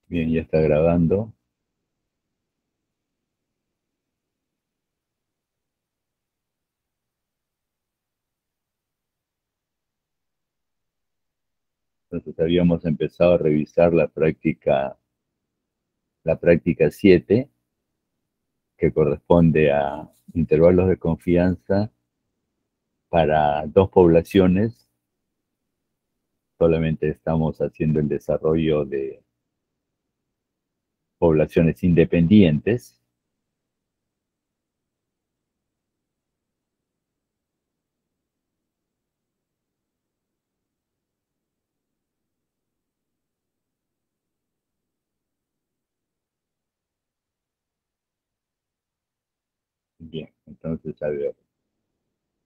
Bien, ya está grabando. Entonces habíamos empezado a revisar la práctica 7, que corresponde a intervalos de confianza para dos poblaciones. Solamente estamos haciendo el desarrollo de poblaciones independientes. Bien, entonces, a ver,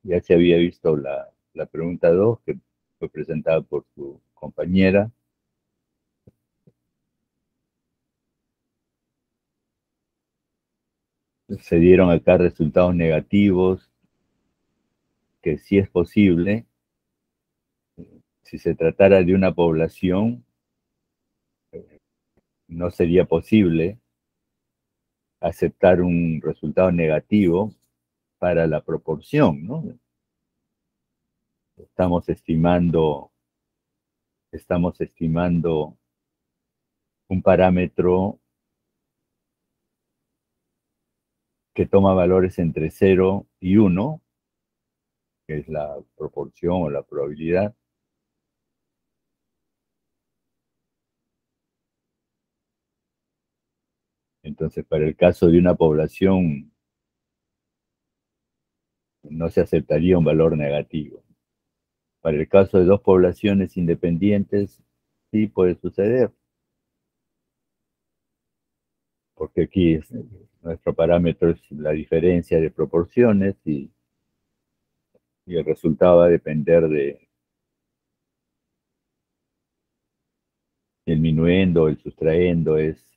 ya se había visto la pregunta 2 que fue presentada por su compañera. Se dieron acá resultados negativos, que sí es posible. Si se tratara de una población, no sería posible aceptar un resultado negativo para la proporción, ¿no? Estamos estimando, estamos estimando un parámetro que toma valores entre 0 y 1, que es la proporción o la probabilidad. Entonces, para el caso de una población, no se aceptaría un valor negativo. Para el caso de dos poblaciones independientes, sí puede suceder, porque aquí nuestro parámetro es la diferencia de proporciones y el resultado va a depender de si el minuendo o el sustraendo es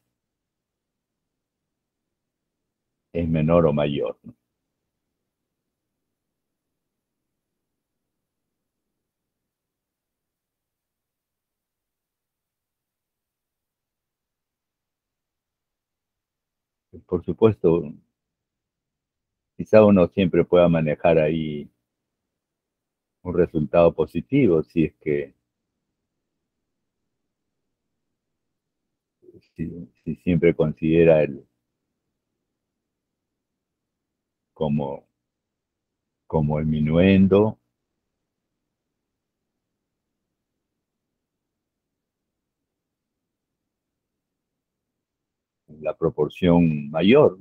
menor o mayor, ¿no? Por supuesto, quizá uno siempre pueda manejar ahí un resultado positivo si es que si siempre considera como, como el minuendo la proporción mayor,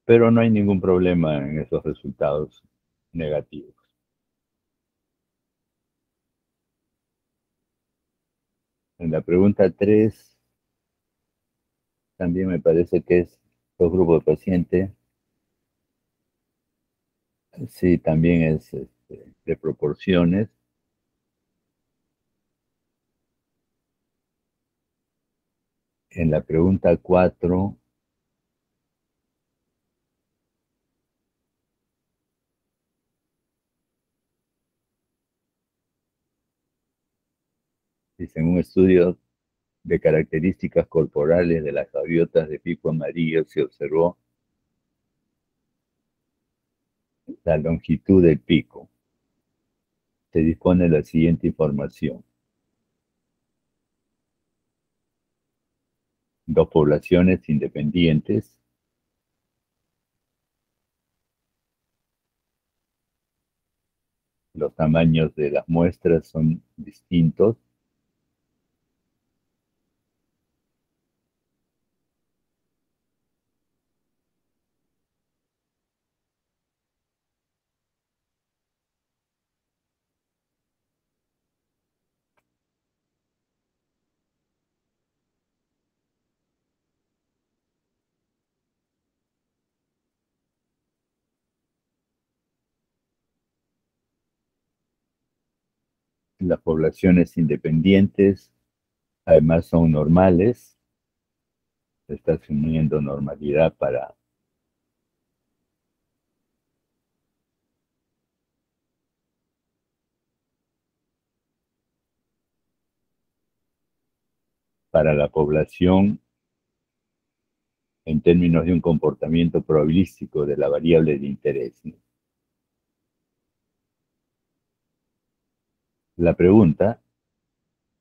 pero no hay ningún problema en esos resultados negativos. En la pregunta 3 también me parece que es dos grupos de pacientes. Sí, también es de proporciones. En la pregunta 4 dice, en un estudio de características corporales de las gaviotas de pico amarillo se observó la longitud del pico. Se dispone la siguiente información. Dos poblaciones independientes. Los tamaños de las muestras son distintos. Las poblaciones independientes además son normales. Se está asumiendo normalidad para para la población en términos de un comportamiento probabilístico de la variable de interés, ¿no? La pregunta: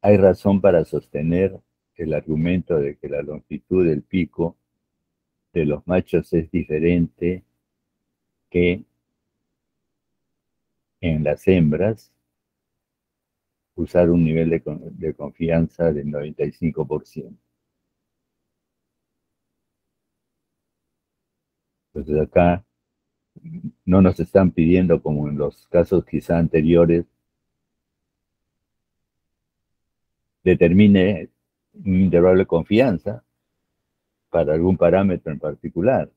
¿hay razón para sostener el argumento de que la longitud del pico de los machos es diferente que en las hembras? Usar un nivel de confianza del 95%. Entonces acá no nos están pidiendo, como en los casos quizá anteriores, determine un intervalo de confianza para algún parámetro en particular.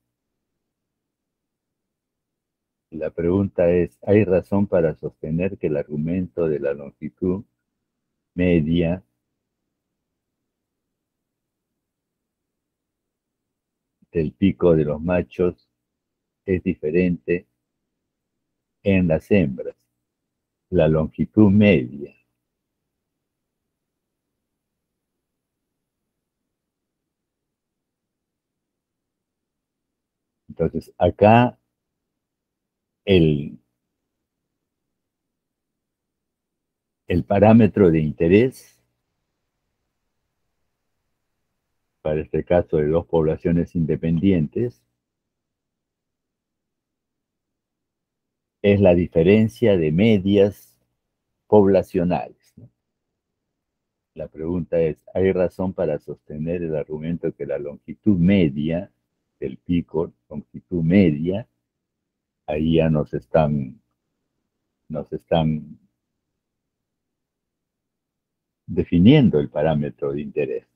La pregunta es: ¿hay razón para sostener que el argumento de la longitud media del pico de los machos es diferente en las hembras? La longitud media. Entonces, acá el parámetro de interés, para este caso de dos poblaciones independientes, es la diferencia de medias poblacionales, ¿no? La pregunta es: ¿hay razón para sostener el argumento que la longitud media del pico, longitud media, ahí ya nos están definiendo el parámetro de interés?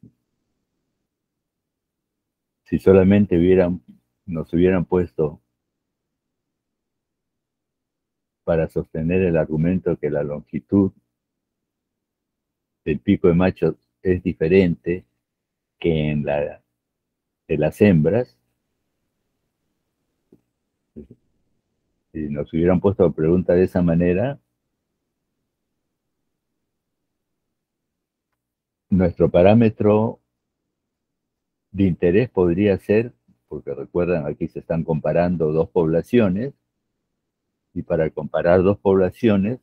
Si solamente nos hubieran puesto para sostener el argumento que la longitud del pico de machos es diferente que en la de las hembras, si nos hubieran puesto la pregunta de esa manera, nuestro parámetro de interés podría ser, porque recuerdan, aquí se están comparando dos poblaciones, y para comparar dos poblaciones,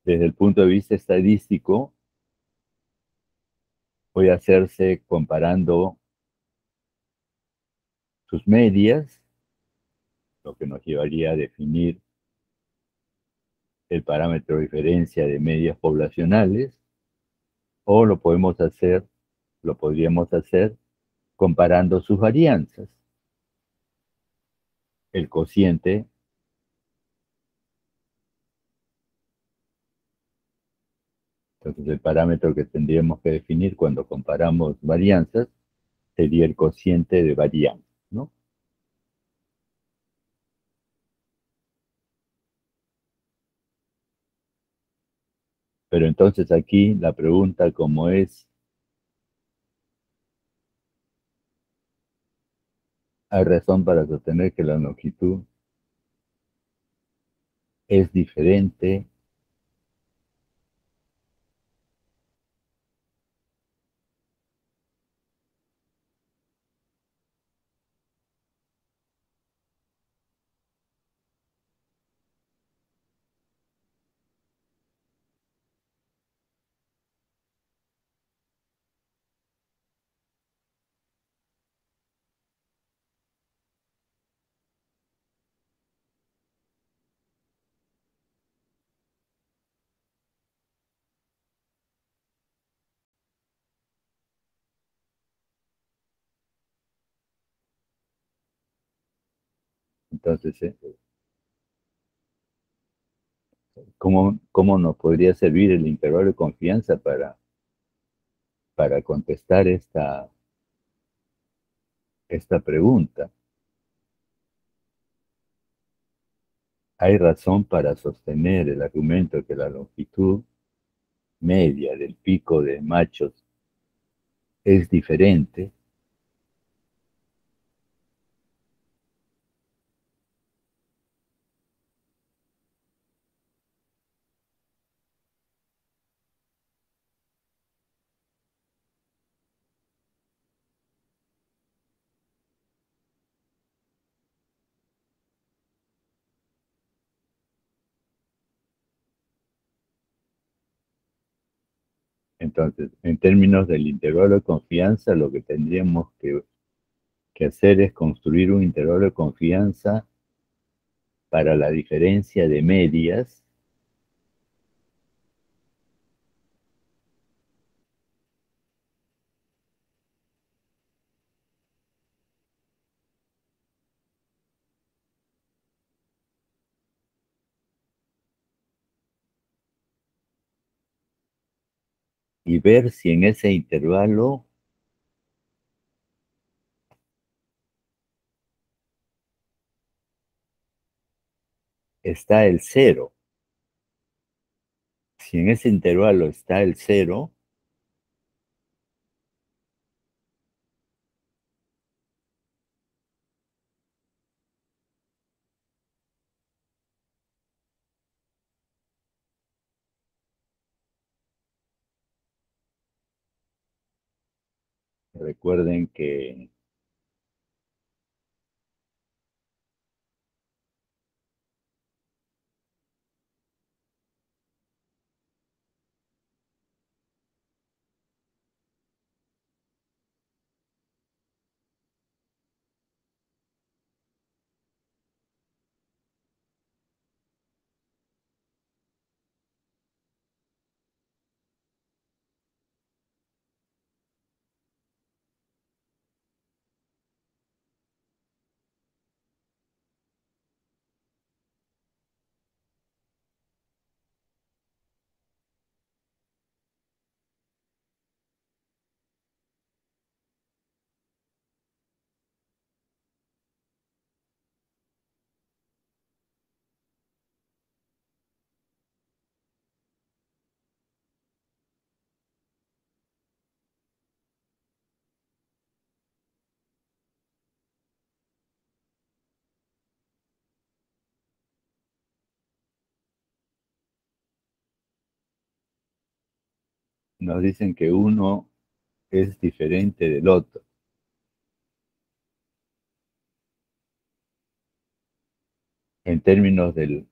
desde el punto de vista estadístico, puede hacerse comparando sus medias, lo que nos llevaría a definir el parámetro de diferencia de medias poblacionales, o lo podríamos hacer comparando sus varianzas, el cociente. Entonces el parámetro que tendríamos que definir cuando comparamos varianzas sería el cociente de varianza, ¿no? Pero entonces aquí la pregunta, como es: ¿hay razón para sostener que la longitud es diferente entonces, ¿cómo nos podría servir el intervalo de confianza para contestar esta pregunta? ¿Hay razón para sostener el argumento que la longitud media del pico de machos es diferente Entonces, en términos del intervalo de confianza, lo que tendríamos que hacer es construir un intervalo de confianza para la diferencia de medias y ver si en ese intervalo está el cero. Si en ese intervalo está el cero, recuerden que nos dicen que uno es diferente del otro. En términos del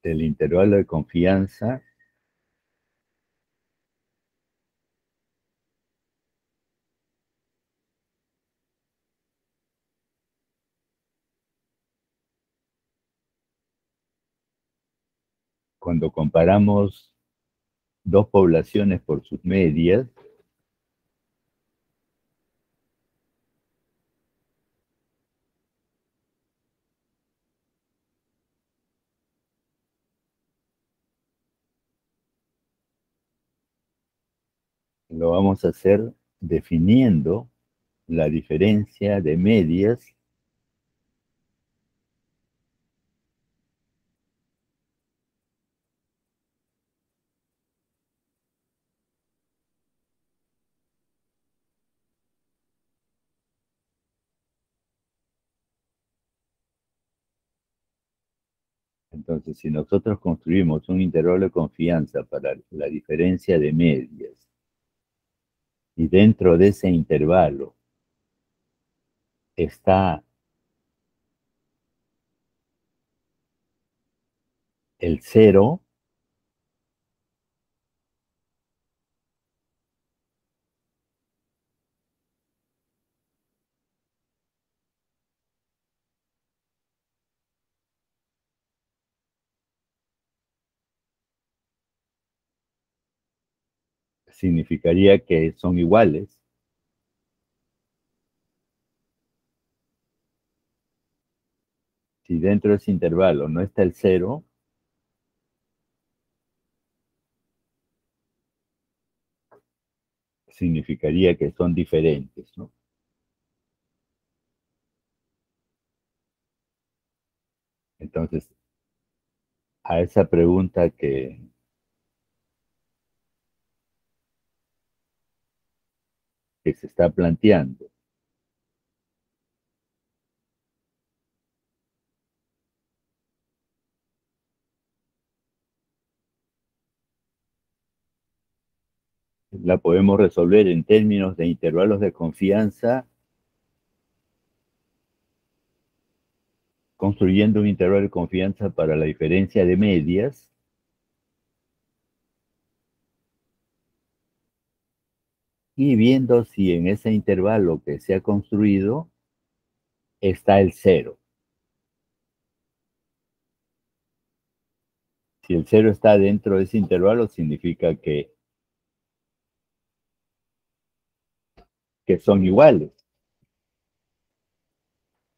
intervalo de confianza, cuando comparamos dos poblaciones por sus medias, lo vamos a hacer definiendo la diferencia de medias Entonces, si nosotros construimos un intervalo de confianza para la diferencia de medias y dentro de ese intervalo está el cero, significaría que son iguales. Si dentro de ese intervalo no está el cero, significaría que son diferentes, ¿no? Entonces, a esa pregunta que se está planteando, la podemos resolver en términos de intervalos de confianza, construyendo un intervalo de confianza para la diferencia de medias y viendo si en ese intervalo que se ha construido está el cero. Si el cero está dentro de ese intervalo, significa que son iguales.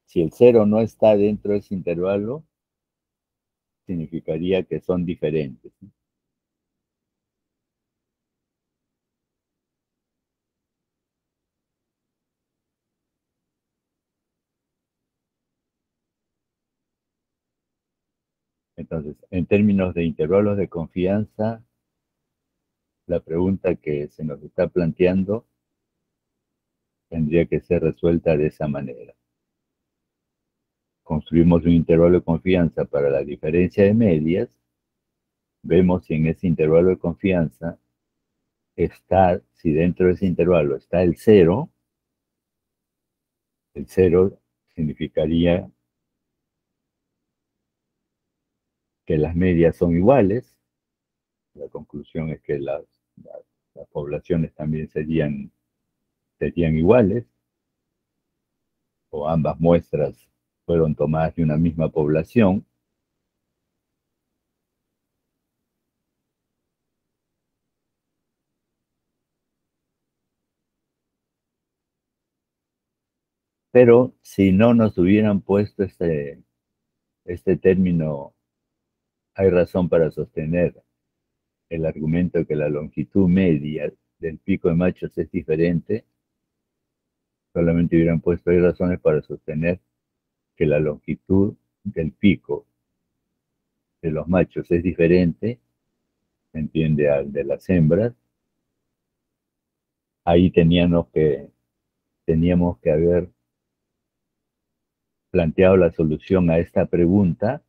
Si el cero no está dentro de ese intervalo, significaría que son diferentes. Entonces, en términos de intervalos de confianza, la pregunta que se nos está planteando tendría que ser resuelta de esa manera. Construimos un intervalo de confianza para la diferencia de medias, vemos si en ese intervalo de confianza está, si dentro de ese intervalo está el cero significaría que las medias son iguales. La conclusión es que las poblaciones también serían iguales, o ambas muestras fueron tomadas de una misma población. Pero si no nos hubieran puesto este término, hay razón para sostener el argumento de que la longitud media del pico de machos es diferente, solamente hubieran puesto, hay razones para sostener que la longitud del pico de los machos es diferente, se entiende, al de las hembras. Ahí teníamos que haber planteado la solución a esta pregunta,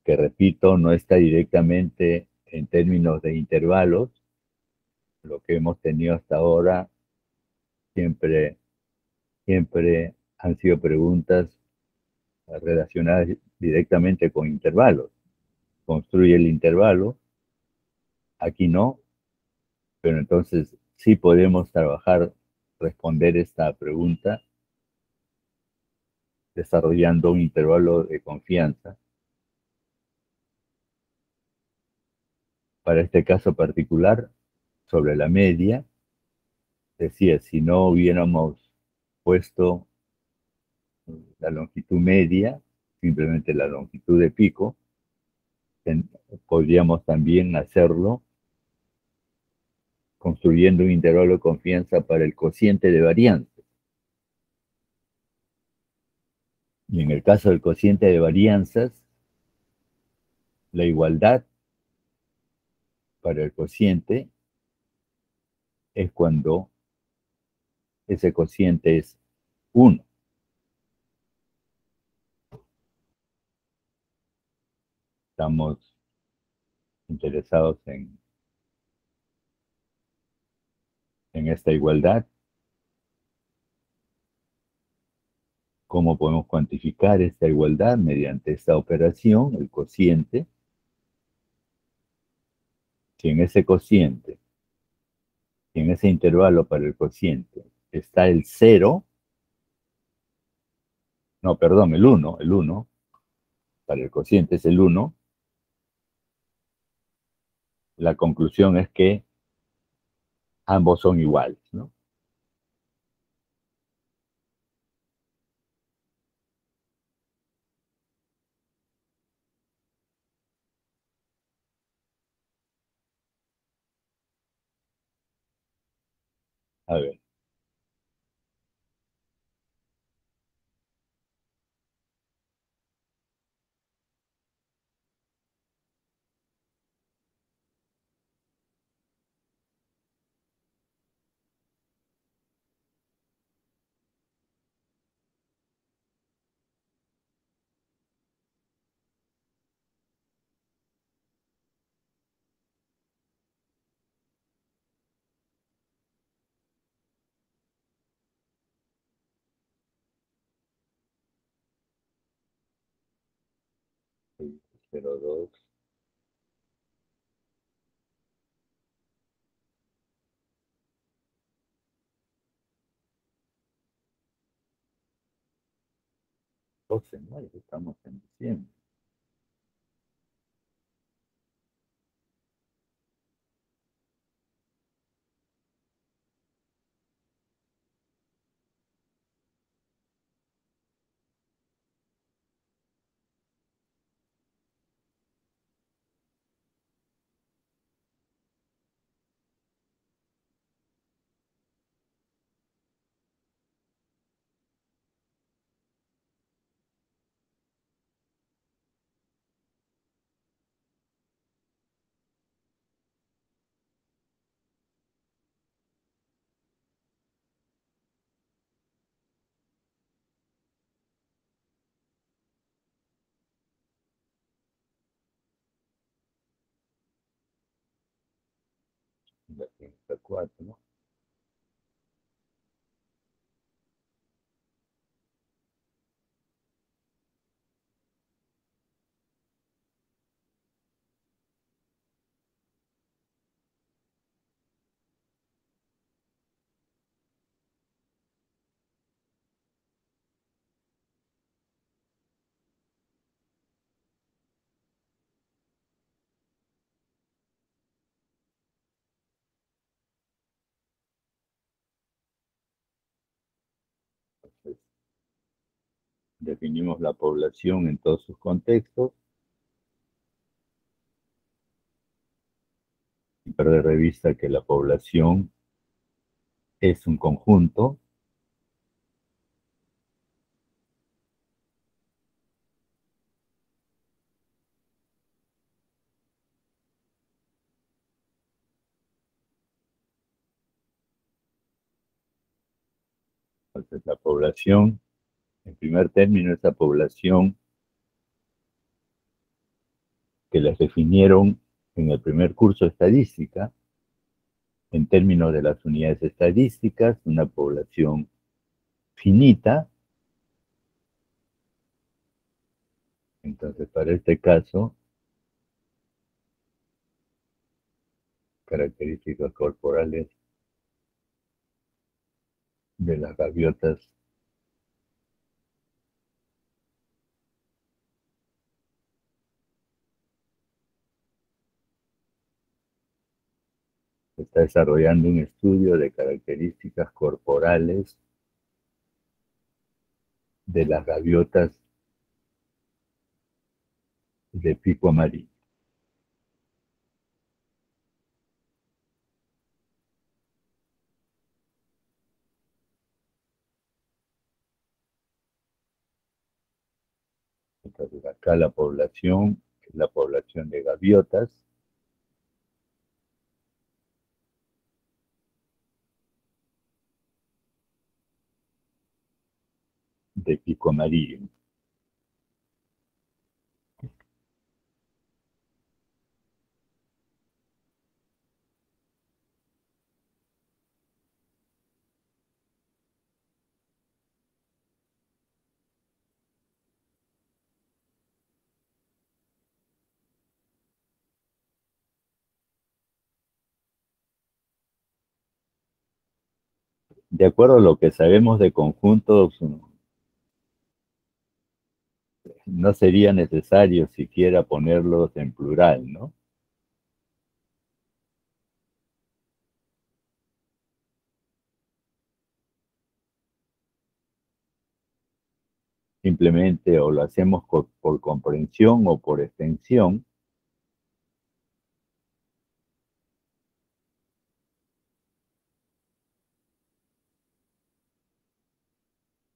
que repito, no está directamente en términos de intervalos. Lo que hemos tenido hasta ahora siempre, siempre han sido preguntas relacionadas directamente con intervalos. Construye el intervalo, aquí no, pero entonces sí podemos trabajar, responder esta pregunta desarrollando un intervalo de confianza. Para este caso particular, sobre la media, decía, si no hubiéramos puesto la longitud media, simplemente la longitud de pico, podríamos también hacerlo construyendo un intervalo de confianza para el cociente de varianza. Y en el caso del cociente de varianzas, la igualdad para el cociente es cuando ese cociente es 1. Estamos interesados en esta igualdad. ¿Cómo podemos cuantificar esta igualdad? Mediante esta operación, el cociente. Si en ese cociente, si en ese intervalo para el cociente está el 0, no, perdón, el 1, para el cociente es el 1, la conclusión es que ambos son iguales, ¿no? A ver, 0,2. 12, ¿no? Ya estamos en diciembre. La pregunta 4, ¿no? Entonces, definimos la población en todos sus contextos, sin perder de vista que la población es un conjunto. Entonces, la población, en primer término, es la población que les definieron en el primer curso de estadística, en términos de las unidades estadísticas, una población finita. Entonces, para este caso, características corporales de las gaviotas se está desarrollando un estudio de características corporales de las gaviotas de pico amarillo. Entonces, acá la población es la población de gaviotas de pico amarillo. De acuerdo a lo que sabemos de conjuntos, no sería necesario siquiera ponerlos en plural, ¿no? Simplemente o lo hacemos por comprensión o por extensión.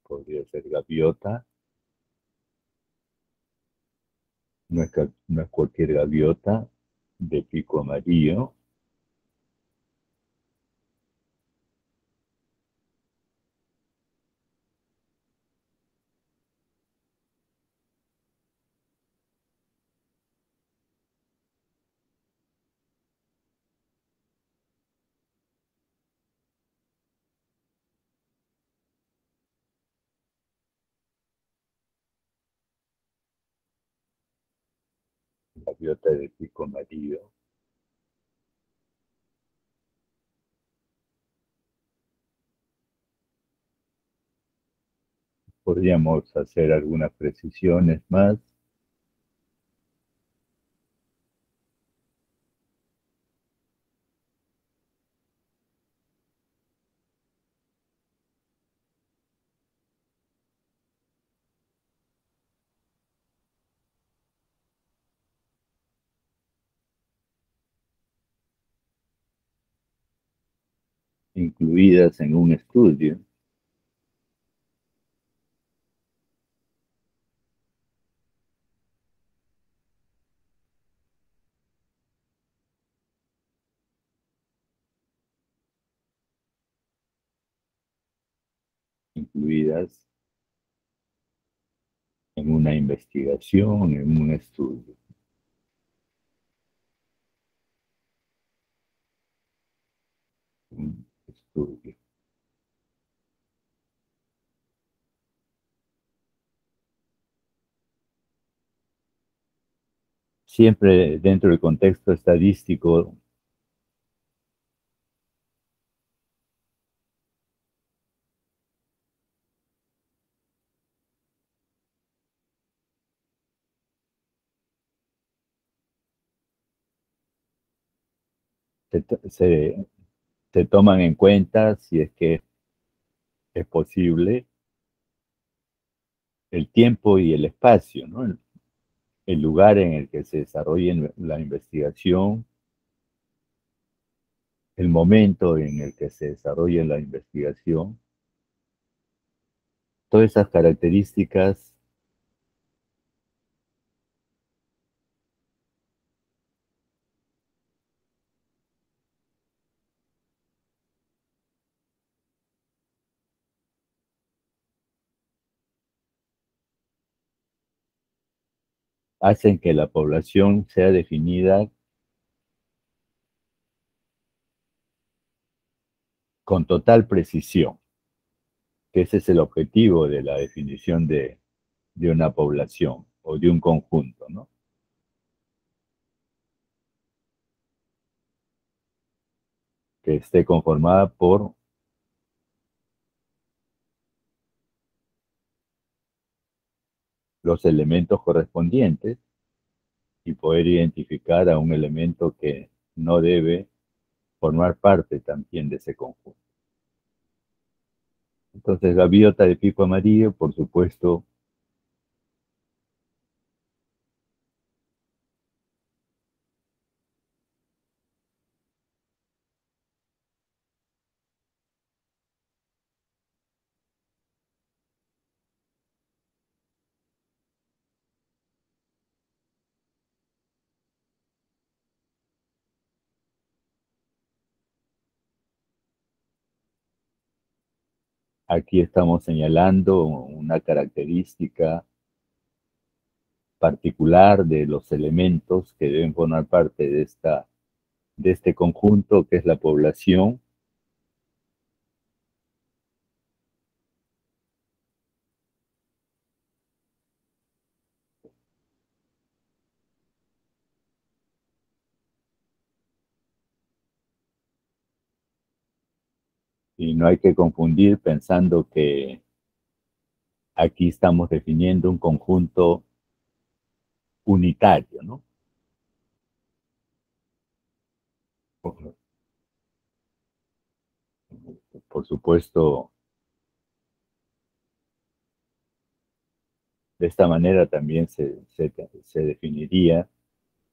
Podría ser gaviota, no es cualquier gaviota de pico amarillo, gaviota de pico amarillo. Podríamos hacer algunas precisiones más. Incluidas en un estudio, incluidas en una investigación, en un estudio. Un estudio. Siempre dentro del contexto estadístico, se, se toman en cuenta, si es que es posible, el tiempo y el espacio, ¿no? El lugar en el que se desarrolla la investigación, el momento en el que se desarrolla la investigación, todas esas características hacen que la población sea definida con total precisión, que ese es el objetivo de la definición de una población o de un conjunto, ¿no? Que esté conformada por los elementos correspondientes y poder identificar a un elemento que no debe formar parte también de ese conjunto. Entonces, gaviota de pico amarillo, por supuesto, aquí estamos señalando una característica particular de los elementos que deben formar parte de este conjunto que es la población. Y no hay que confundir pensando que aquí estamos definiendo un conjunto unitario, ¿no? Por, por supuesto, de esta manera también se definiría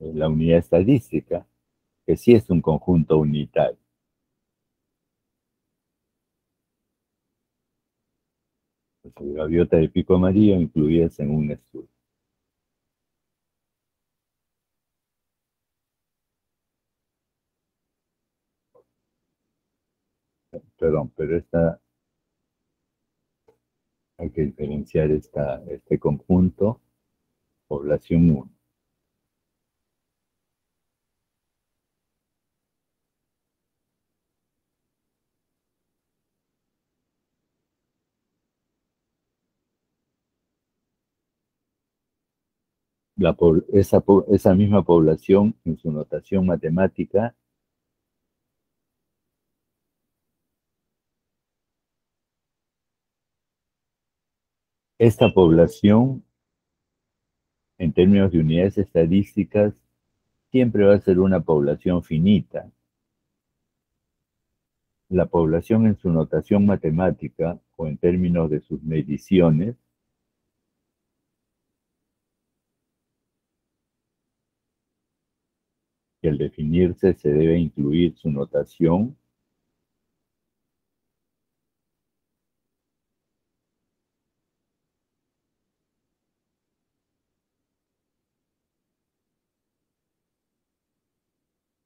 la unidad estadística, que sí es un conjunto unitario. Pues, gaviota de pico amarillo incluidas en un estudio. Perdón, pero hay que diferenciar este conjunto, población 1. Esa misma población, en su notación matemática, Esta población, en términos de unidades estadísticas, siempre va a ser una población finita. La población en su notación matemática o en términos de sus mediciones que al definirse se debe incluir su notación,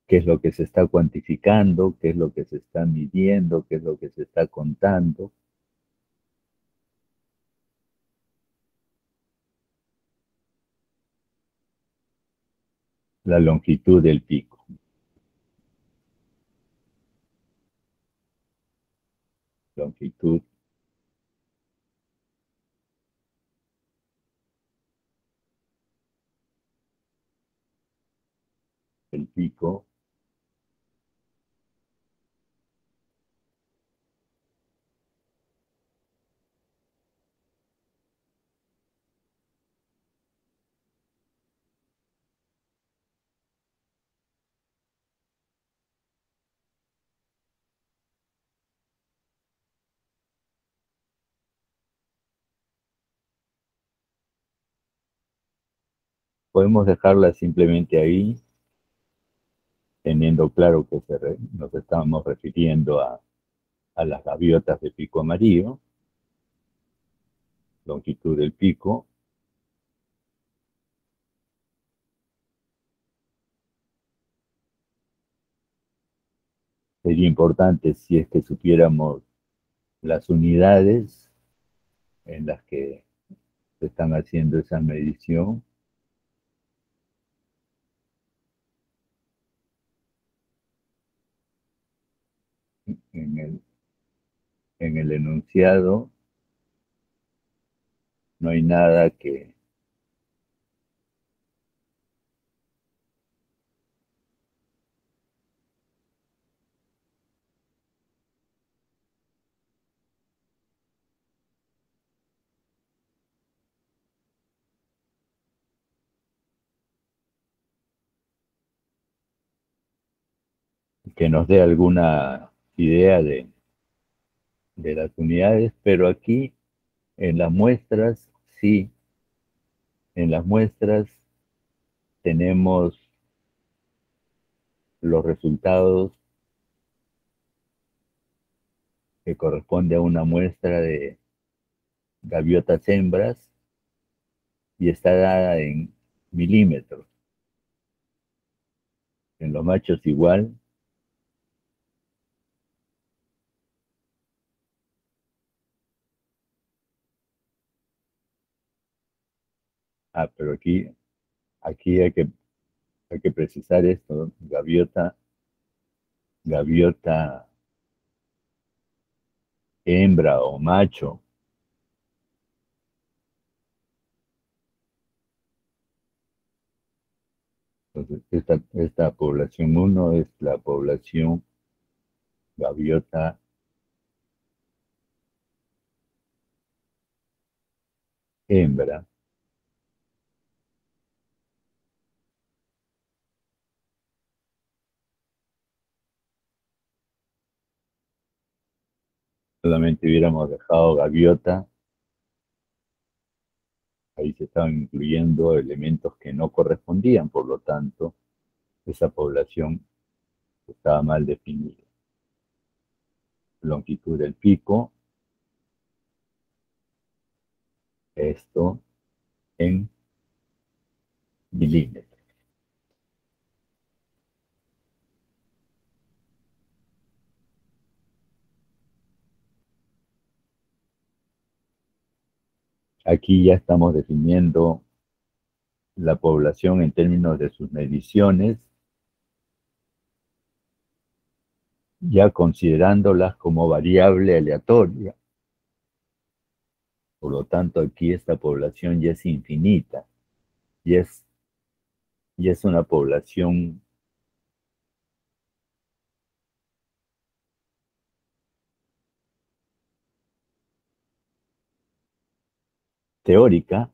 qué es lo que se está cuantificando, qué es lo que se está midiendo, qué es lo que se está contando, la longitud del pico. Longitud del pico. Podemos dejarla simplemente ahí, teniendo claro que nos estamos refiriendo a las gaviotas de pico amarillo, longitud del pico. Sería importante si es que supiéramos las unidades en las que se están haciendo esa medición. En en el enunciado no hay nada que nos dé alguna idea de las unidades, pero aquí en las muestras, sí, en las muestras tenemos los resultados que corresponde a una muestra de gaviotas hembras y está dada en milímetros. En los machos igual. Pero aquí hay que precisar esto, ¿no? Gaviota hembra o macho. Entonces, esta población uno es la población gaviota hembra. Solamente hubiéramos dejado gaviota, ahí se estaban incluyendo elementos que no correspondían, por lo tanto, esa población estaba mal definida. Longitud del pico, esto en milímetros. Aquí ya estamos definiendo la población en términos de sus mediciones, ya considerándolas como variable aleatoria. Por lo tanto, aquí esta población ya es infinita, y y es una población teórica,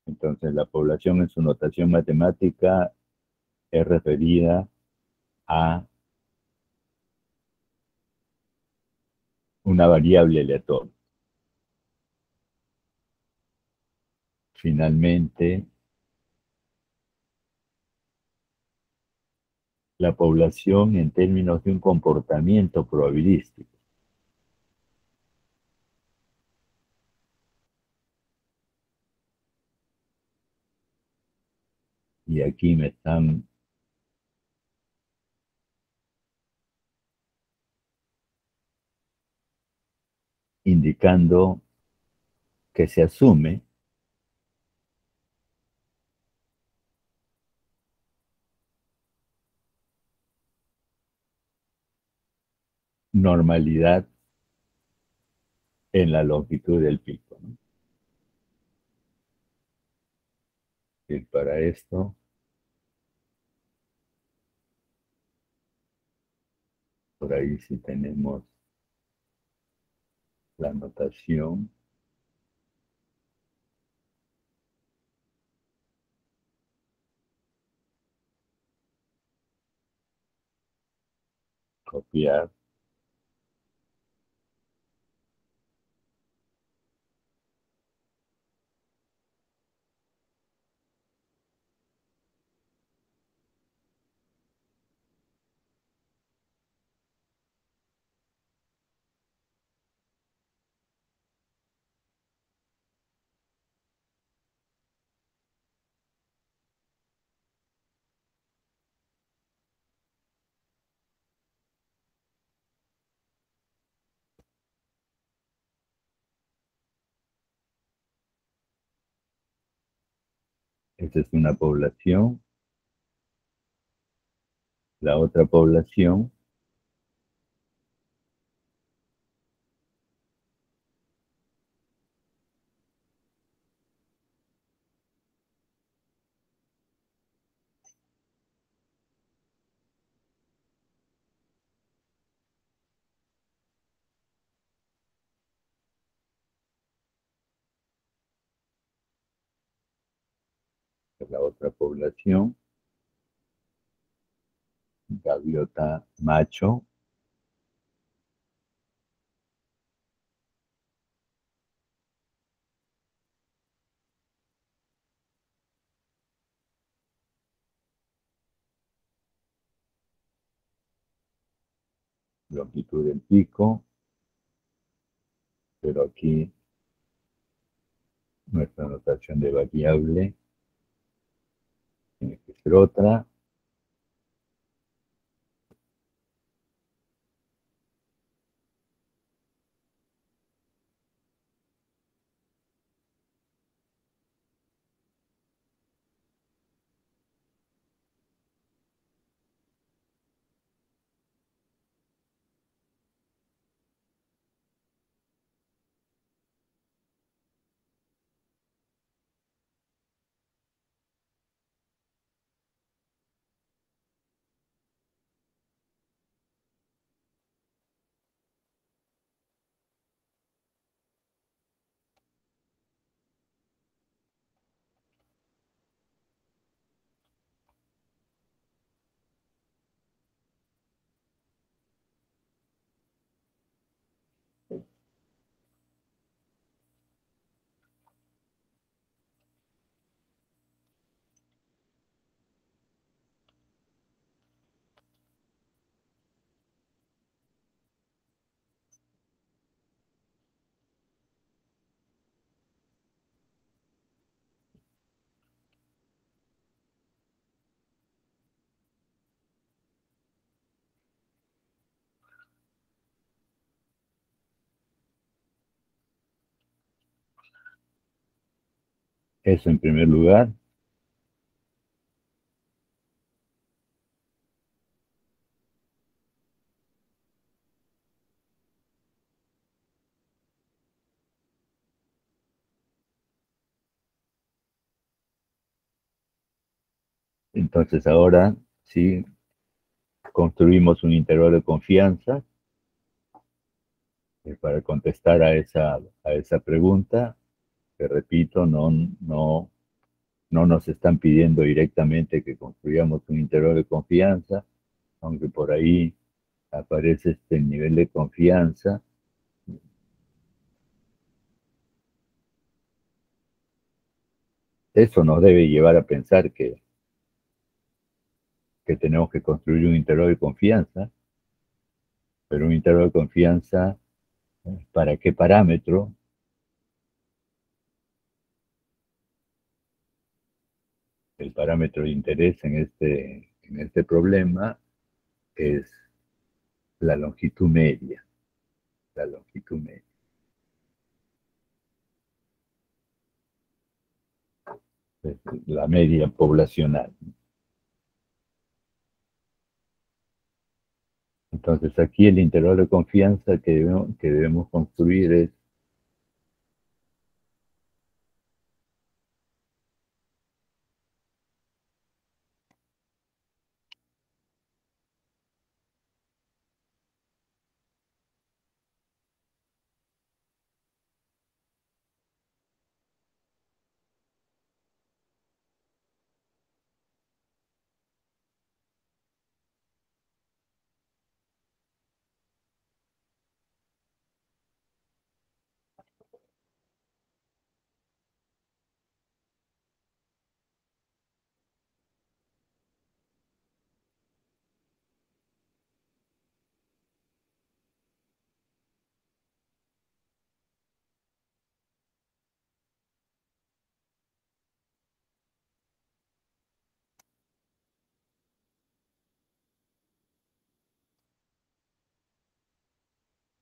entonces la población en su notación matemática es referida a una variable aleatoria. Finalmente, la población en términos de un comportamiento probabilístico. Y aquí me están indicando que se asume normalidad en la longitud del pico, ¿no? Y para esto, por ahí sí tenemos la notación. Copiar. Esta es una población. La otra población, la otra población, gaviota macho, longitud del pico, pero aquí nuestra notación de variable tiene que ser otra. Eso en primer lugar. Entonces ahora sí construimos un intervalo de confianza para contestar a esa pregunta, que repito, no nos están pidiendo directamente que construyamos un intervalo de confianza, aunque por ahí aparece este nivel de confianza. Eso nos debe llevar a pensar que tenemos que construir un intervalo de confianza, pero un intervalo de confianza, ¿para qué parámetro? El parámetro de interés en este problema es la longitud media, la longitud media, es la media poblacional. Entonces aquí el intervalo de confianza que debemos construir es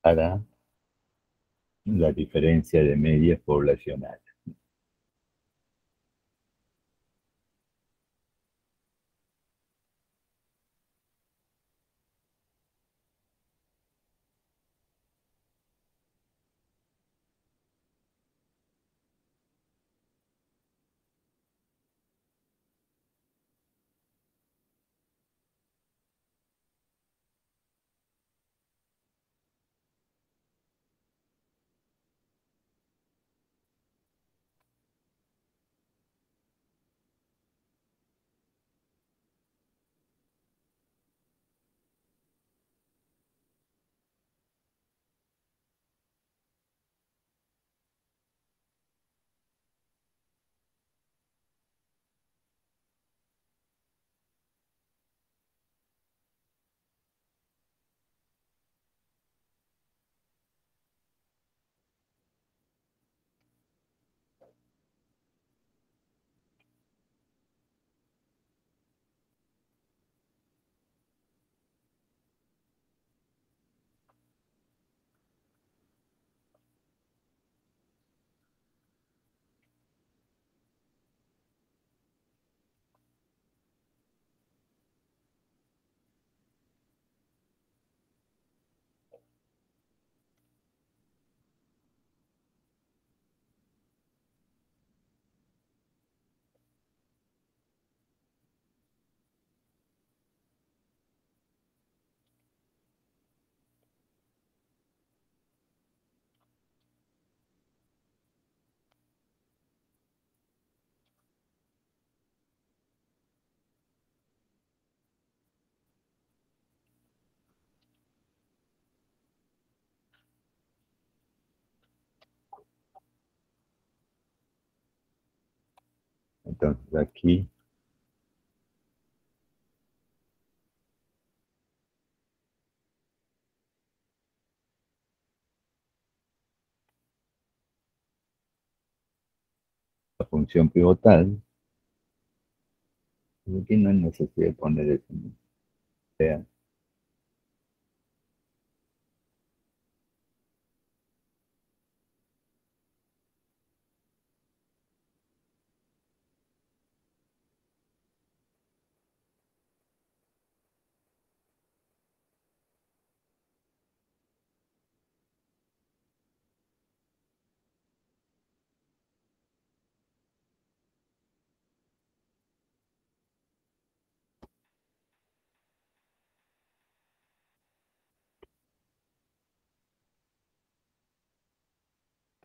para la diferencia de medias poblacionales. Entonces aquí la función pivotal, aquí no hay necesidad de poner eso, ¿no? O sea,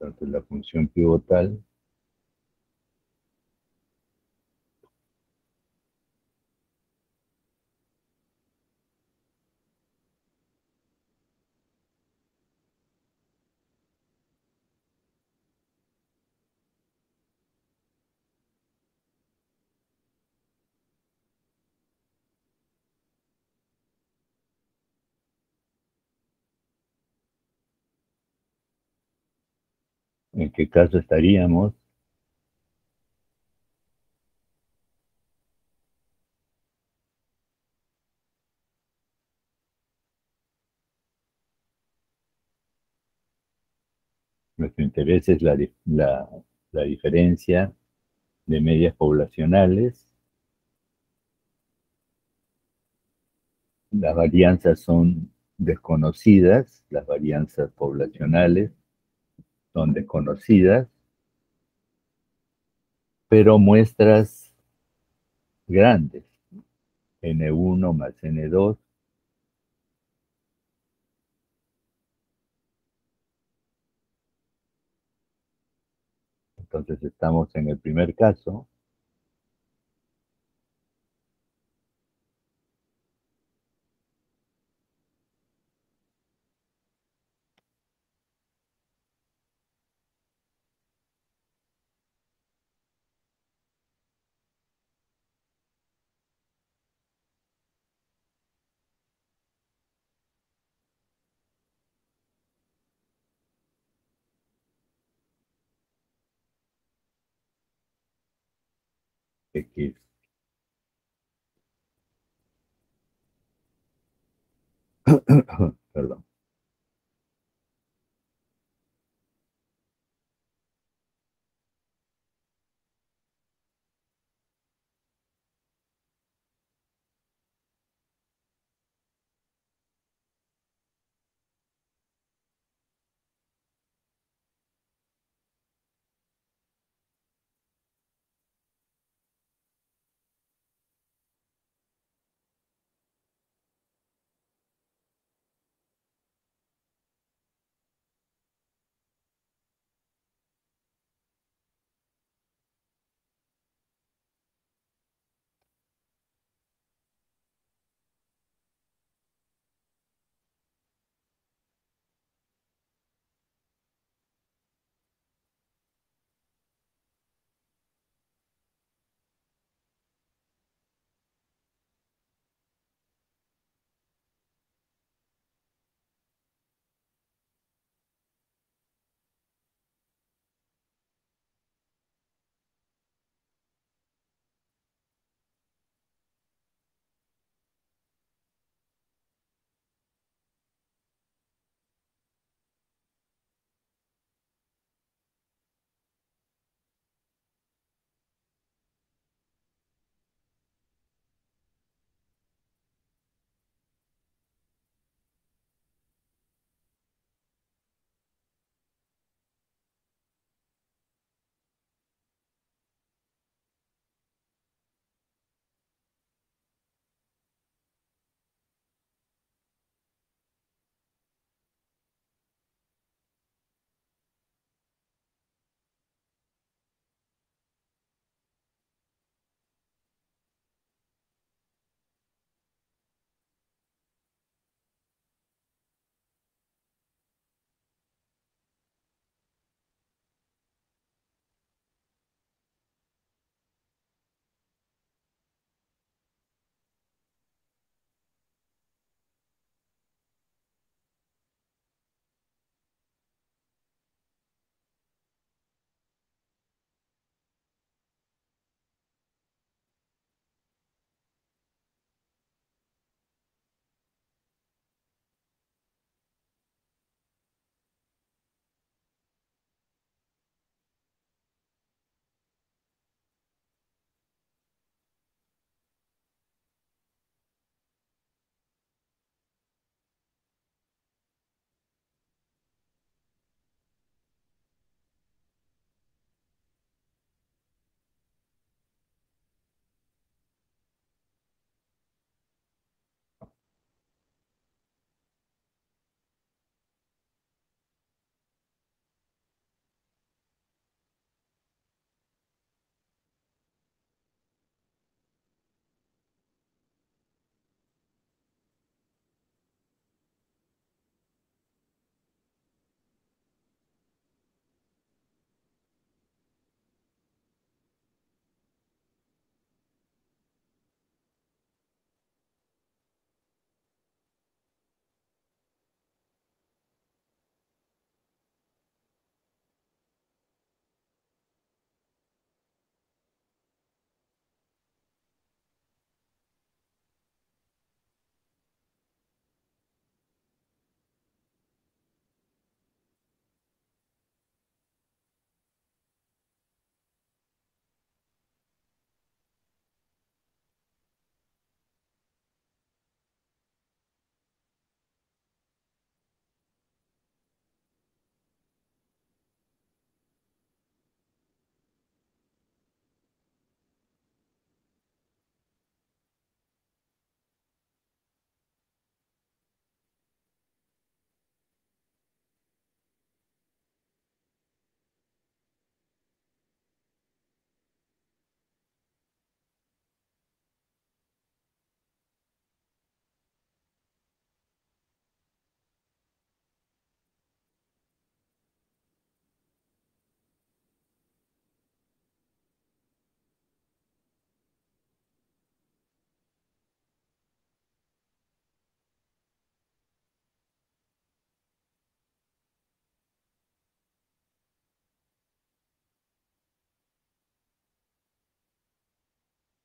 Entonces la función pivotal, ¿en qué caso estaríamos? Nuestro interés es la diferencia de medias poblacionales. Las varianzas son desconocidas, las varianzas poblacionales son desconocidas, pero muestras grandes, N1 más N2. Entonces estamos en el primer caso, X, perdón,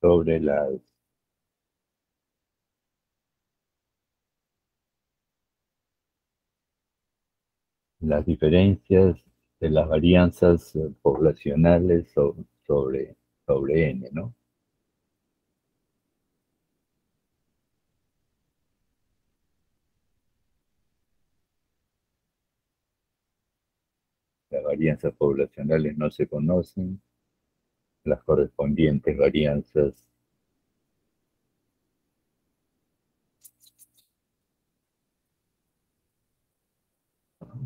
sobre las diferencias de las varianzas poblacionales sobre N, ¿no? Las varianzas poblacionales no se conocen, las correspondientes varianzas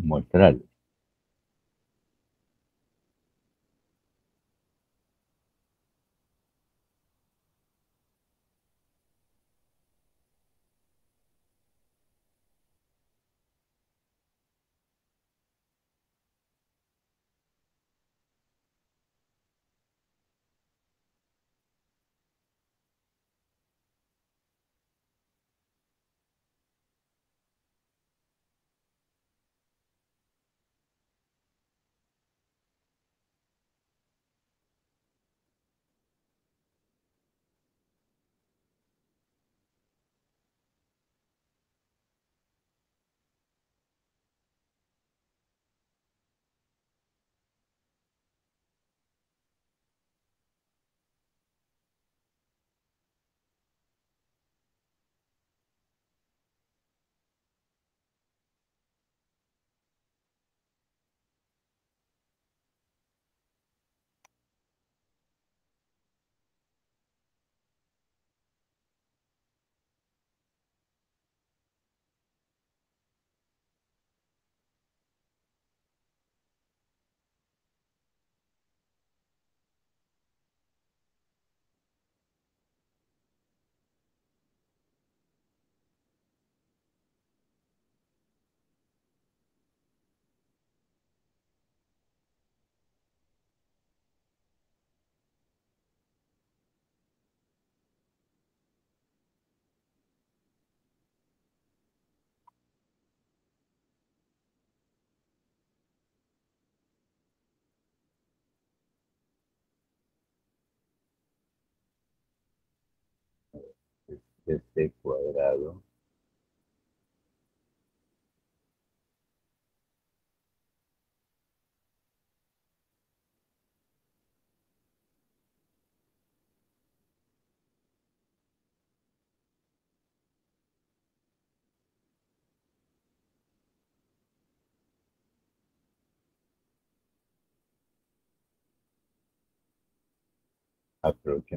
muestrales. Este cuadrado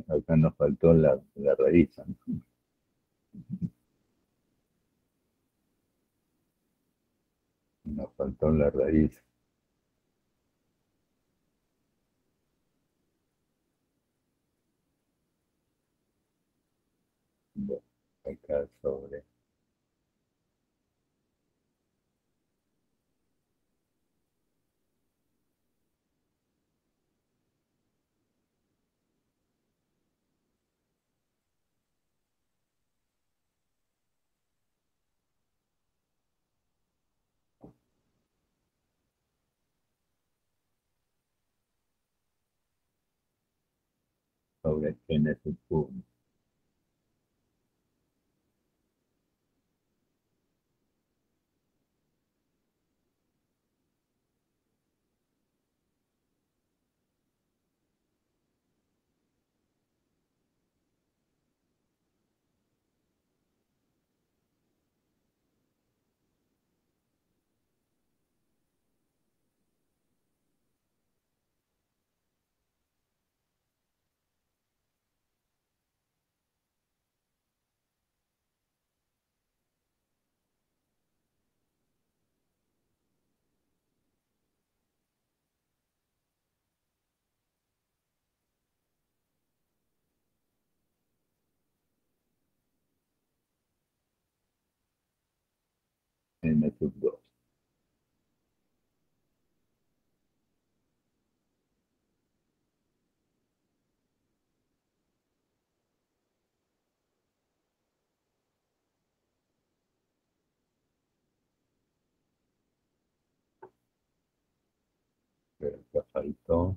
acá nos faltó la raíz, ¿no? Nos faltó la raíz. Bueno, acá sobre n sub uno, n sub 2. Pero acá faltó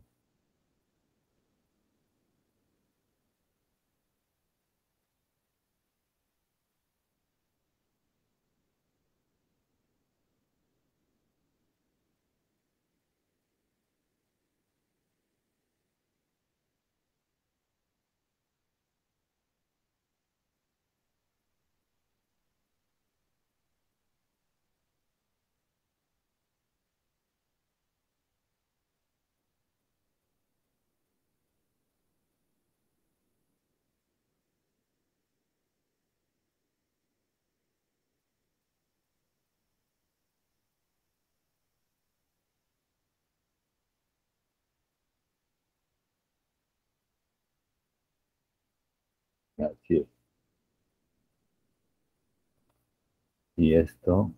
Así es. Y esto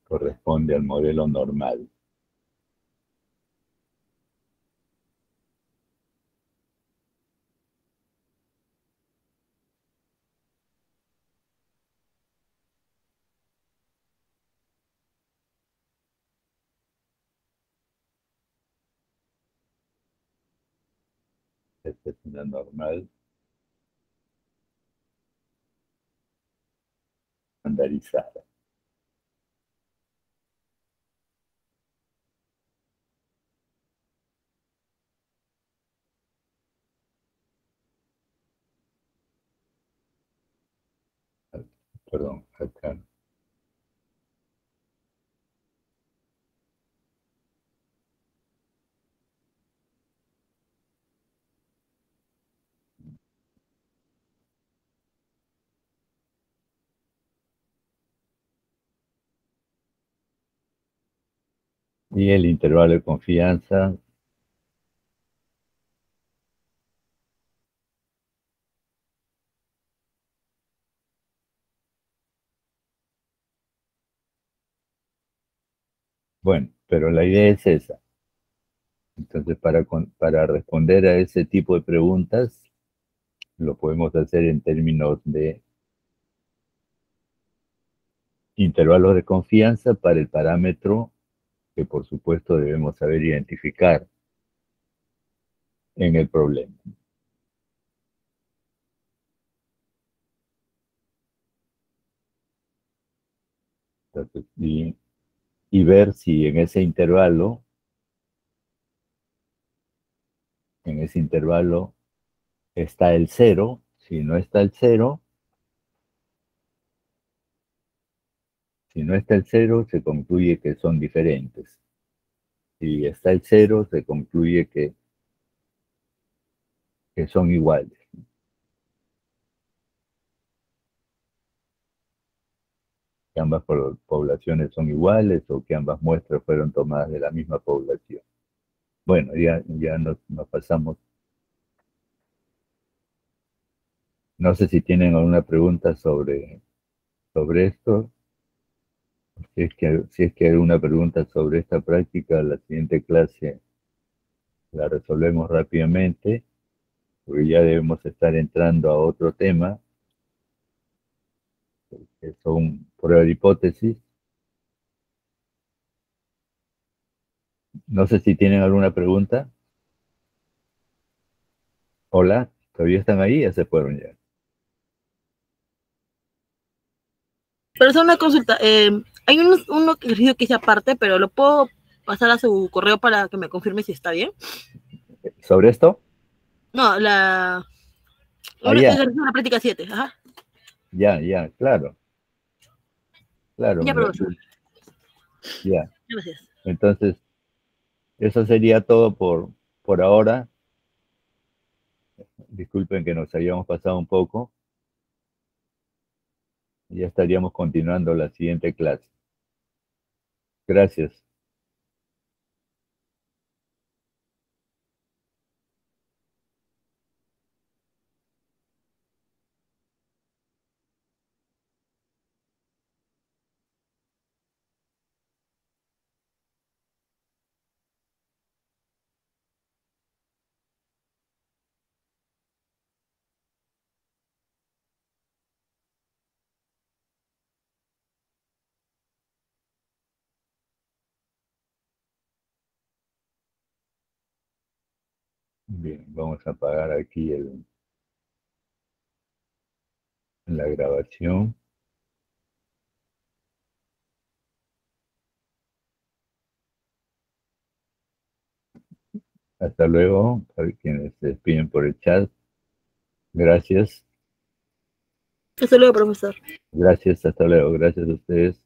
corresponde al modelo normal. Esta es una normal estandarizada. Perdón, acá. Y el intervalo de confianza, bueno, pero la idea es esa. Entonces, para responder a ese tipo de preguntas, lo podemos hacer en términos de intervalos de confianza para el parámetro que por supuesto debemos saber identificar en el problema. Entonces, y ver si en ese intervalo está el cero. Si no está el cero, si no está el cero, se concluye que son diferentes. Si está el cero, se concluye que son iguales. Que ambas poblaciones son iguales o que ambas muestras fueron tomadas de la misma población. Bueno, ya nos pasamos. No sé si tienen alguna pregunta sobre esto. Si es que hay alguna pregunta sobre esta práctica, la siguiente clase la resolvemos rápidamente, porque ya debemos estar entrando a otro tema, que son pruebas de hipótesis. No sé si tienen alguna pregunta. Hola, ¿todavía están ahí? Ya se fueron ya. Pero es una consulta. Hay uno ejercicio que hice aparte, pero lo puedo pasar a su correo para que me confirme si está bien. ¿Sobre esto? No, Ya, ejercicio de la práctica 7. Ajá. ya, claro, claro, Ya, profesor. ya. Gracias. Entonces, eso sería todo por ahora. Disculpen que nos hayamos pasado un poco. Ya estaríamos continuando la siguiente clase. Gracias. Bien, vamos a apagar aquí la grabación. Hasta luego, para quienes se despiden por el chat. Gracias, Hasta luego, profesor. gracias, hasta luego. Gracias a ustedes.